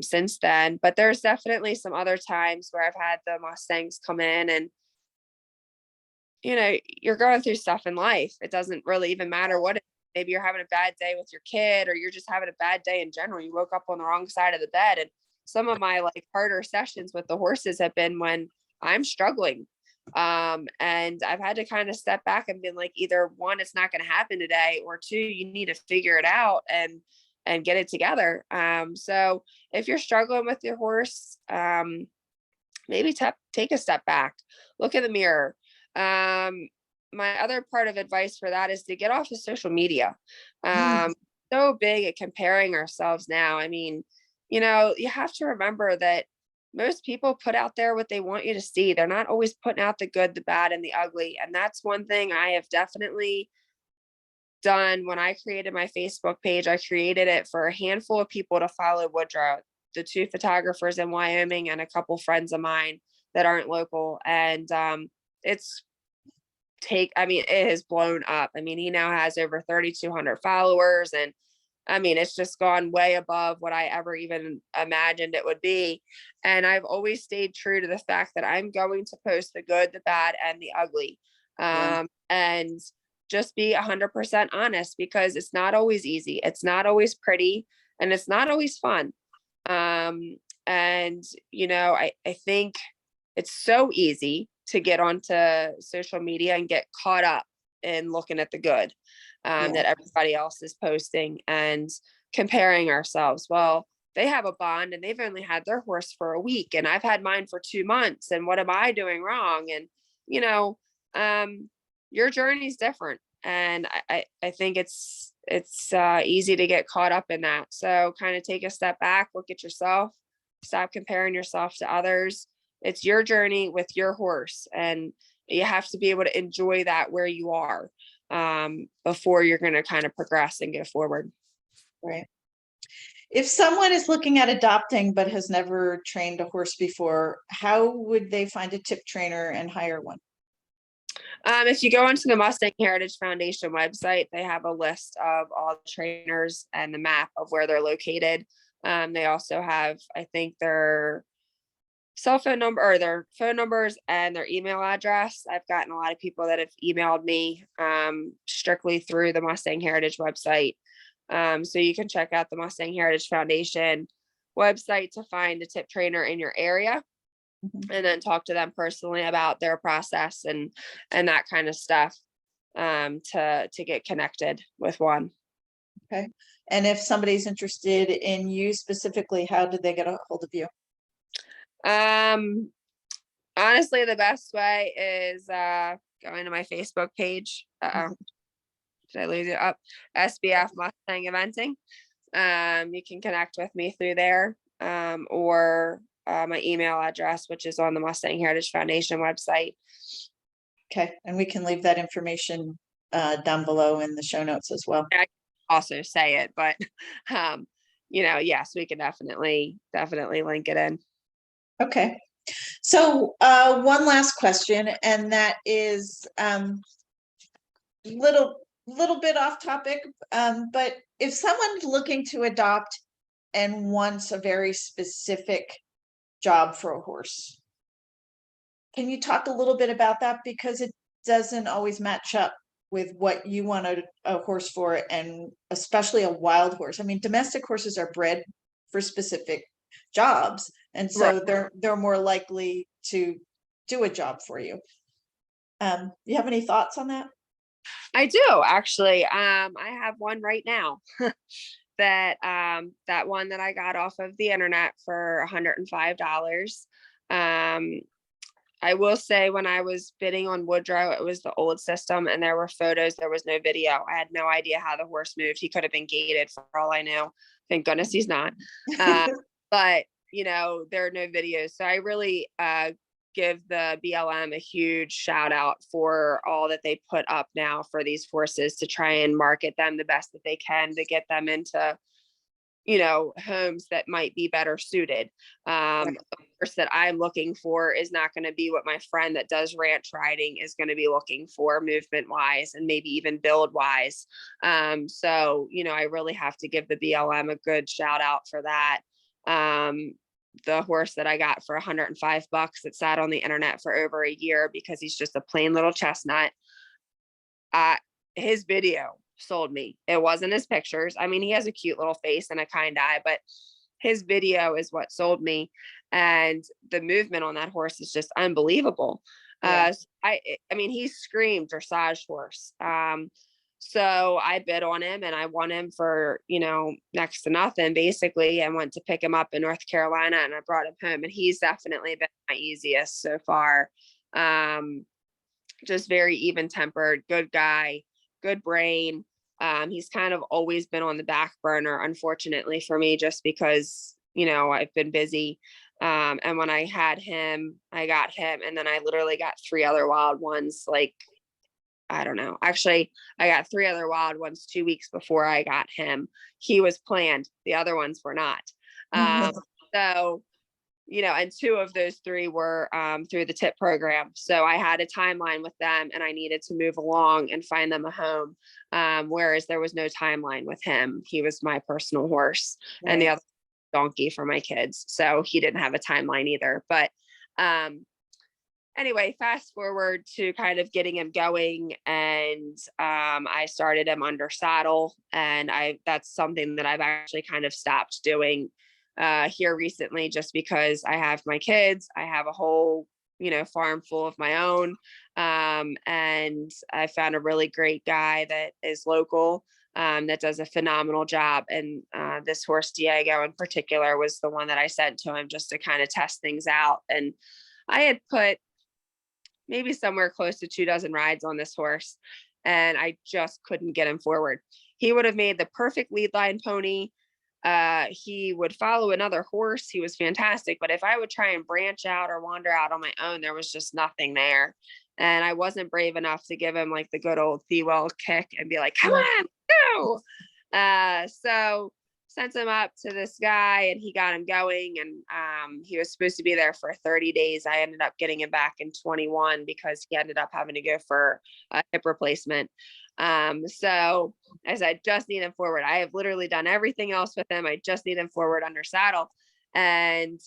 since then. But there's definitely some other times where I've had the Mustangs come in, and, you're going through stuff in life. It doesn't really even matter what maybe you're having a bad day with your kid, or you're just having a bad day in general. You woke up on the wrong side of the bed. And some of my harder sessions with the horses have been when I'm struggling. And I've had to kind of step back and been like, either one, it's not going to happen today, or two, you need to figure it out and get it together. So if you're struggling with your horse, maybe take a step back, look in the mirror. My other part of advice for that is to get off of social media. So big at comparing ourselves now. I mean, you have to remember that most people put out there what they want you to see. They're not always putting out the good, the bad, and the ugly. And that's one thing I have definitely done. When I created my Facebook page, I created it for a handful of people to follow Woodrow, the two photographers in Wyoming, and a couple friends of mine that aren't local. And it has blown up. I mean, he now has over 3,200 followers, and it's just gone way above what I ever even imagined it would be. And I've always stayed true to the fact that I'm going to post the good, the bad, and the ugly. And just be 100% honest, because it's not always easy. It's not always pretty, and it's not always fun. I think it's so easy to get onto social media and get caught up in looking at the good that everybody else is posting and comparing ourselves. Well, they have a bond and they've only had their horse for a week, and I've had mine for 2 months. And what am I doing wrong? And, your journey is different. And I think it's easy to get caught up in that. So kind of take a step back, look at yourself, stop comparing yourself to others. It's your journey with your horse, and you have to be able to enjoy that where you are before you're going to kind of progress and go forward. Right. If someone is looking at adopting but has never trained a horse before, how would they find a tip trainer and hire one? If you go onto the Mustang Heritage Foundation website, they have a list of all the trainers and the map of where they're located. They also have, I think, their cell phone number, or their phone numbers, and their email address. I've gotten a lot of people that have emailed me strictly through the Mustang Heritage website. So you can check out the Mustang Heritage Foundation website to find a tip trainer in your area, and then talk to them personally about their process and that kind of stuff to get connected with one. Okay. And if somebody's interested in you specifically, how did they get a hold of you? Honestly, the best way is going to my Facebook page. Did I lose it? Up? SBF Mustang Eventing. You can connect with me through there, or my email address, which is on the Mustang Heritage Foundation website. Okay. And we can leave that information down below in the show notes as well. I can also say it, but yes, we can definitely link it in. Okay. So one last question, and that is little bit off topic, but if someone's looking to adopt and wants a very specific job for a horse, can you talk a little bit about that? Because it doesn't always match up with what you want a horse for, and especially a wild horse. I mean, domestic horses are bred for specific jobs, and Right. so they're more likely to do a job for you. You have any thoughts on that? I do actually. I have one right now that that one that I got off of the internet for $105. I will say when I was bidding on Woodrow, it was the old system and there were photos, there was no video. I had no idea how the horse moved. He could have been gated for all I know. Thank goodness he's not. But there are no videos. So I really give the BLM a huge shout out for all that they put up now for these horses to try and market them the best that they can to get them into homes that might be better suited. A horse that I'm looking for is not going to be what my friend that does ranch riding is going to be looking for movement wise and maybe even build wise. So I really have to give the BLM a good shout out for that. The horse that I got for $105 that sat on the internet for over a year because he's just a plain little chestnut. His video sold me. It wasn't his pictures. I mean, he has a cute little face and a kind eye, but his video is what sold me. And the movement on that horse is just unbelievable. Yeah. I mean, he screamed dressage horse. So I bid on him and I won him for, next to nothing basically, and went to pick him up in North Carolina and I brought him home and he's definitely been my easiest so far. Just very even tempered, good guy, good brain. He's kind of always been on the back burner, unfortunately for me, just because, I've been busy. And when I had him, I got him. And then I literally got 3 other wild ones. Like, I don't know. Actually, I got 3 other wild ones 2 weeks before I got him. He was planned. The other ones were not. So, and 2 of those 3 were through the TIP program. So I had a timeline with them and I needed to move along and find them a home. Whereas there was no timeline with him. He was my personal horse and the other donkey for my kids. So he didn't have a timeline either. But anyway, fast forward to kind of getting him going and I started him under saddle and that's something that I've actually kind of stopped doing here recently just because I have my kids. I have a whole, farm full of my own. And I found a really great guy that is local that does a phenomenal job. And this horse, Diego in particular, was the one that I sent to him just to kind of test things out. And I had put maybe somewhere close to 24 rides on this horse and I just couldn't get him forward. He would have made the perfect lead line pony. He would follow another horse. He was fantastic. But if I would try and branch out or wander out on my own, there was just nothing there. And I wasn't brave enough to give him like the good old Thewell kick and be like, come on, go. So sent him up to this guy and he got him going. And he was supposed to be there for 30 days. I ended up getting him back in 21 because he ended up having to go for a hip replacement. So I said, just need him forward. I have literally done everything else with him. I just need him forward under saddle. And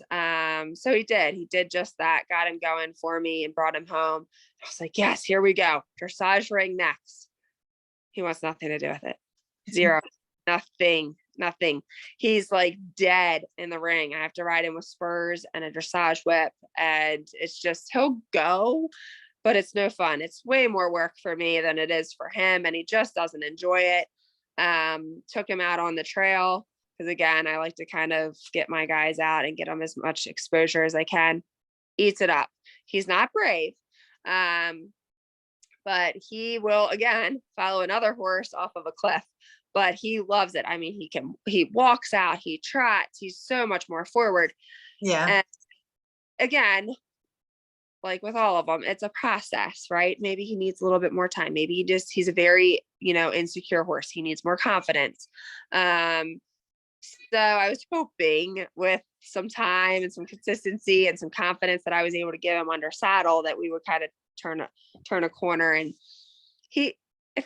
so he did just that, got him going for me and brought him home. I was like, yes, here we go. Dressage ring next. He wants nothing to do with it. 0, nothing. He's like dead in the ring. I have to ride him with spurs and a dressage whip. And it's just, he'll go, but it's no fun. It's way more work for me than it is for him. And he just doesn't enjoy it. Took him out on the trail. Because again, I like to kind of get my guys out and get them as much exposure as I can. Eats it up. He's not brave. But he will, again, follow another horse off of a cliff. But he loves it. I mean, he walks out, he trots, he's so much more forward. Yeah. And again, like with all of them, it's a process, right? Maybe he needs a little bit more time. Maybe he's a very, insecure horse. He needs more confidence. So I was hoping with some time and some consistency and some confidence that I was able to give him under saddle that we would kind of turn a corner. And I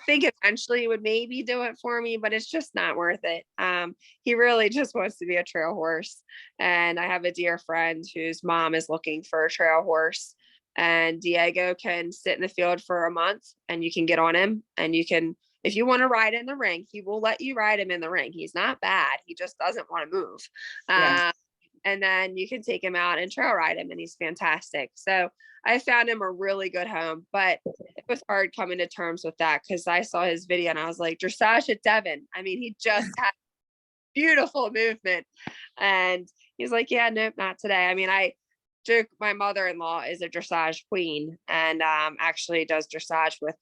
think eventually would maybe do it for me, but it's just not worth it. He really just wants to be a trail horse. And I have a dear friend whose mom is looking for a trail horse. and Diego can sit in the field for a month and you can get on him, and you can, if you want to ride in the ring, he will let you ride him in the ring. He's not bad. He just doesn't want to move. Yeah. And then you can take him out and trail ride him, and he's fantastic. So I found him a really good home, but it was hard coming to terms with that because I saw his video and I was like, dressage at Devon. I mean, he just had beautiful movement. And he's like, yeah, nope, not today. I mean, I joke, my mother-in-law is a dressage queen and actually does dressage with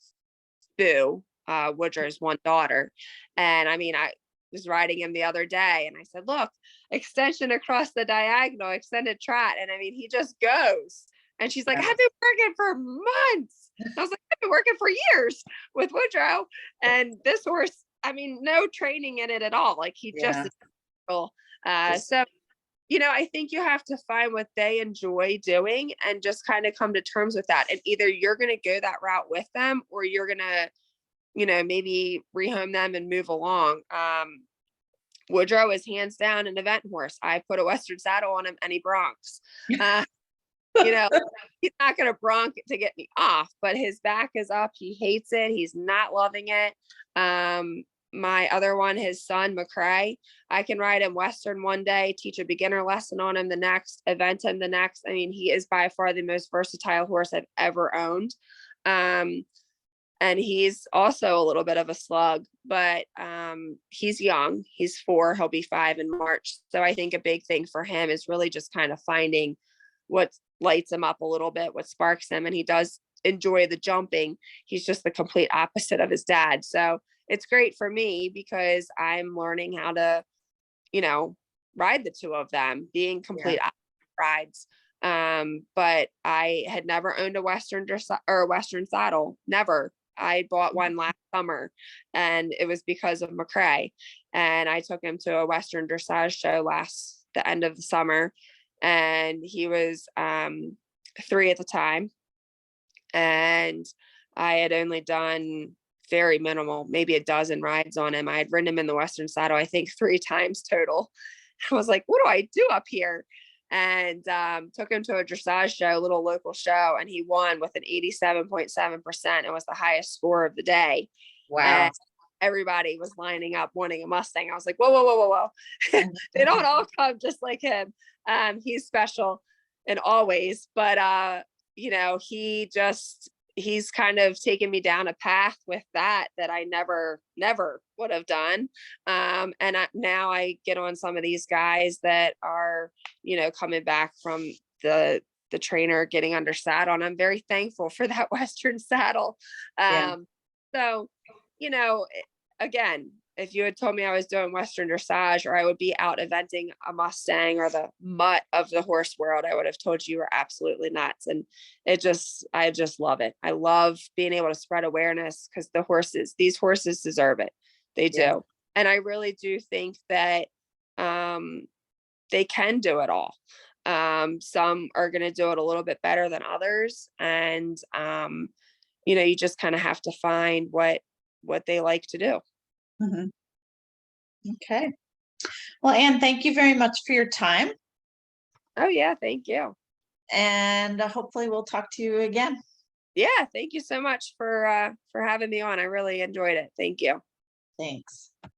Boo, Woodrow's one daughter. And I mean, I was riding him the other day and I said, look, extension across the diagonal, extended trot. And I mean, he just goes. And she's like, Yeah. I've been working for months. I was like, I've been working for years with Woodrow. And this horse, I mean, no training in it at all. Like he just is natural. So, you know, I think you have to find what they enjoy doing and just kind of come to terms with that. And either you're going to go that route with them, or you're going to, you know, maybe rehome them and move along. Woodrow is hands down an event horse. I put a Western saddle on him and he broncs. You know, he's not going to bronc to get me off, but his back is up. He hates it. He's not loving it. My other one, his son, McCrae, I can ride him Western one day, teach a beginner lesson on him the next, event him the next. I mean, he is by far the most versatile horse I've ever owned. And he's also a little bit of a slug, but he's young. He's 4. He'll be 5 in March. So I think a big thing for him is really just kind of finding what lights him up a little bit, what sparks him. And he does enjoy the jumping. He's just the complete opposite of his dad. So it's great for me because I'm learning how to, you know, ride the two of them, being complete rides. But I had never owned a Western or a Western saddle. Never. I bought one last summer and it was because of McCrae. And I took him to a Western dressage show the end of the summer. And he was 3 at the time. And I had only done very minimal, maybe a dozen rides on him. I had ridden him in the Western saddle, I think 3 times total. I was like, what do I do up here? And took him to a dressage show, a little local show, and he won with an 87.7%. It was the highest score of the day. Wow. And everybody was lining up wanting a Mustang. I was like, whoa, whoa, whoa, whoa, whoa. They don't all come just like him. He's special in all ways, but you know, he's kind of taken me down a path with that I never would have done. And now I get on some of these guys that are, you know, coming back from the trainer getting under saddle. And I'm very thankful for that Western saddle. So, you know, again, if you had told me I was doing Western dressage or I would be out eventing a Mustang or the mutt of the horse world, I would have told you were absolutely nuts. And I just love it. I love being able to spread awareness because these horses deserve it. They do. And I really do think that they can do it all. Some are going to do it a little bit better than others. And, you know, you just kind of have to find what they like to do. Okay. Well, Ann, thank you very much for your time. Oh yeah, thank you. And hopefully we'll talk to you again. Yeah, thank you so much for having me on. I really enjoyed it. Thank you. Thanks.